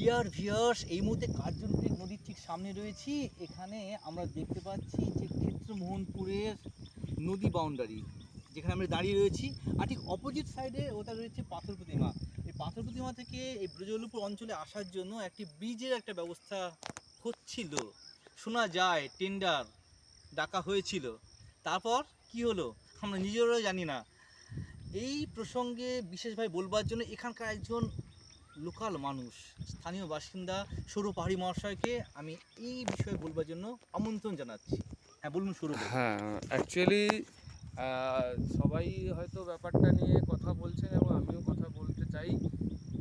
Dear viewers, এই মুহূর্তে কার্জনক্রিক নদীর ঠিক সামনে রয়েছি। এখানে আমরা দেখতে পাচ্ছি যে ক্ষেত্রমোহনপুরের নদী বাউন্ডারি, যেখানে আমরা দাঁড়িয়ে রয়েছি। আর ঠিক অপোজিট সাইডে ওটা রয়েছে পাথর প্রতিমা। এই পাথর প্রতিমা থেকে এই ব্রজবল্লভপুর অঞ্চলে আসার জন্য একটি ব্রিজের একটা ব্যবস্থা হচ্ছিল, শোনা যায় টেন্ডার ডাকা হয়েছিল। তারপর কি হলো আমরা নিজেরাও জানি না। এই প্রসঙ্গে বিশেষভাবে বলবার জন্য এখানকার একজন লোকাল মানুষ, স্থানীয় বাসিন্দা সৌরভ পাহাড়ি মহাশয়কে আমি এই বিষয়ে বলবার জন্য আমন্ত্রণ জানাচ্ছি। হ্যাঁ বলুন সৌরভ। হ্যাঁ, অ্যাকচুয়ালি সবাই হয়তো ব্যাপারটা নিয়ে কথা বলছেন এবং আমিও কথা বলতে চাই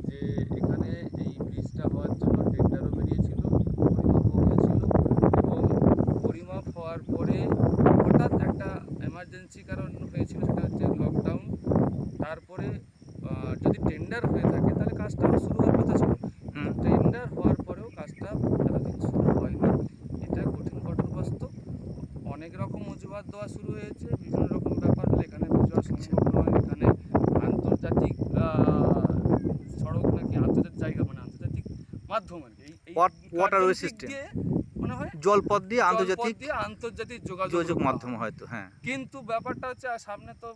যে এখানে এই ব্রিজটা হওয়ার জন্য টেন্ডারও বেরিয়েছিল, পরিমাপও হয়েছিল এবং পরিমাপ হওয়ার পরে হঠাৎ একটা এমার্জেন্সি কারণ হয়েছিল, সেটা হচ্ছে লকডাউন। তারপরে যদি টেন্ডার হয়ে থাকে তাহলে কাজটা শুরু হওয়ার কথা ছিল। টেন্ডার হওয়ার পরেও কাজটা এতদিন শুরু হয়নি। এটা কঠিন বাস্তব। অনেক রকম অজুহাত দেওয়া শুরু হয়েছে, বিভিন্ন রকম ব্যাপার হলে এখানে বোঝা সম্ভব নয়। এখানে আন্তর্জাতিক সড়ক নাকি আন্তর্জাতিক জায়গা, মানে আন্তর্জাতিক মাধ্যম আর কি, এই ওয়াটারওয়ে সিস্টেম মনে হয় জলপথ দিয়ে আন্তর্জাতিক যোগাযোগ মাধ্যম হয়তো। হ্যাঁ, কিন্তু ব্যাপারটা হচ্ছে আর সামনে তো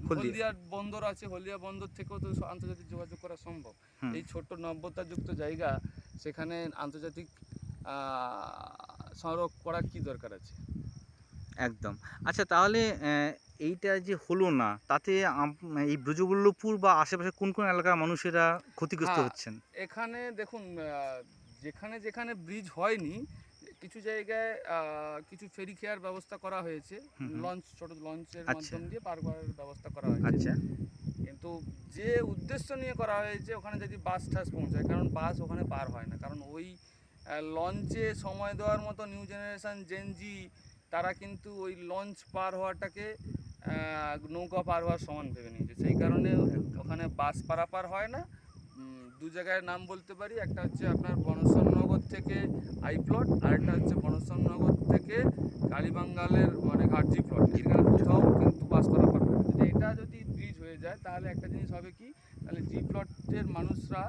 হলদিয়ার বন্দর আছে, হলদিয়া বন্দর থেকেও তো আন্তর্জাতিক যোগাযোগ করা সম্ভব। এই ছোট্ট নব্যতাযুক্ত জায়গা, সেখানে আন্তর্জাতিক সড়ক করার কি দরকার আছে? একদম। আচ্ছা, তাহলে এইটা যে হলো না, তাতে এই ব্রজবল্লভপুর বা আশেপাশে কোন কোন এলাকার মানুষেরা ক্ষতিগ্রস্ত হচ্ছেন? এখানে দেখুন, যেখানে যেখানে ব্রিজ হয়নি কিছু জায়গায় কিছু ফেরি খেয়ার ব্যবস্থা করা হয়েছে, লঞ্চ, ছোট লঞ্চের মাধ্যম দিয়ে পার করার ব্যবস্থা করা হয়েছে। আচ্ছা, কিন্তু যে উদ্দেশ্য নিয়ে করা হয়েছে ওখানে যদি বাস টাস পৌঁছায়, কারণ বাস ওখানে পার হয় না, কারণ ওই লঞ্চে সময় দেওয়ার মতো নিউ জেনারেশন জেনজি তারা কিন্তু ওই লঞ্চ পার হওয়াটাকে নৌকা পার হওয়ার সমান ভেবে নিয়েছে। সেই কারণে ওখানে বাস পারাপার হয় না। দু জায়গায় নাম বলতে পারি, একটা হচ্ছে আপনার বনশ্রমনগর থেকে আই প্লট, আর একটা হচ্ছে বনশ্রমনগর থেকে কালীবাঙ্গালের মানে ঘাটজি প্লট। এখানে কোথাও কিন্তু বাস পারাপার হয় না। যদি এটা যদি ব্রিজ হয়ে যায় তাহলে একটা জিনিস হবে কি, তাহলে জি প্লটের মানুষরা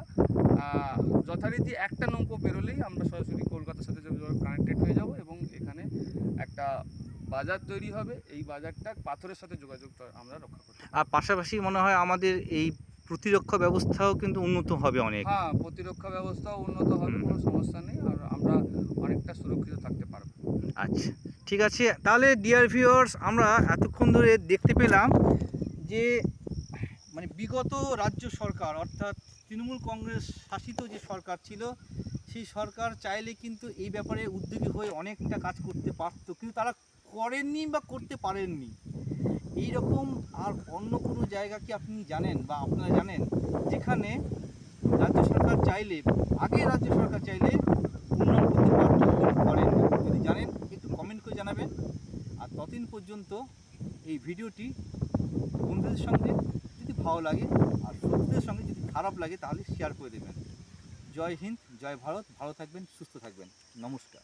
যথারীতি একটা নৌকো বেরোলেই আমরা সরাসরি কলকাতার সাথে কানেক্টেড হয়ে যাব এবং এখানে একটা বাজার তৈরি হবে। এই বাজারটা পাথরের সাথে যোগাযোগ আমরা রক্ষা করতে পারব। আর পাশাপাশি মনে হয় আমাদের এই প্রতিরক্ষা ব্যবস্থাও কিন্তু উন্নত হবে অনেক। হ্যাঁ, প্রতিরক্ষা ব্যবস্থাও উন্নত হবে, কোনো সমস্যা নেই, আর আমরা অনেকটা সুরক্ষিত থাকতে পারব। আচ্ছা, ঠিক আছে। তাহলে ডিয়ার ভিউয়ার্স, আমরা এতক্ষণ ধরে দেখতে পেলাম যে মানে বিগত রাজ্য সরকার, অর্থাৎ তৃণমূল কংগ্রেস শাসিত যে সরকার ছিল, সেই সরকার চাইলে কিন্তু এই ব্যাপারে উদ্যোগী হয়ে অনেকটা কাজ করতে পারত, কিন্তু তারা করেননি বা করতে পারেননি। এই রকম আর অন্য কোনো জায়গা কি আপনি জানেন বা আপনারা জানেন যেখানে রাজ্য সরকার চাইলে, আগে রাজ্য সরকার চাইলে উন্নয়ন করতে পারত কিন্তু করেননি? যদি জানেন একটু কমেন্ট করে জানাবেন। আর ততদিন পর্যন্ত এই ভিডিওটি বন্ধুদের সঙ্গে যদি ভালো লাগে আর শত্রুদের সঙ্গে যদি খারাপ লাগে তাহলে শেয়ার করে দেবেন। জয় হিন্দ, জয় ভারত, ভালো থাকবেন, সুস্থ থাকবেন, নমস্কার।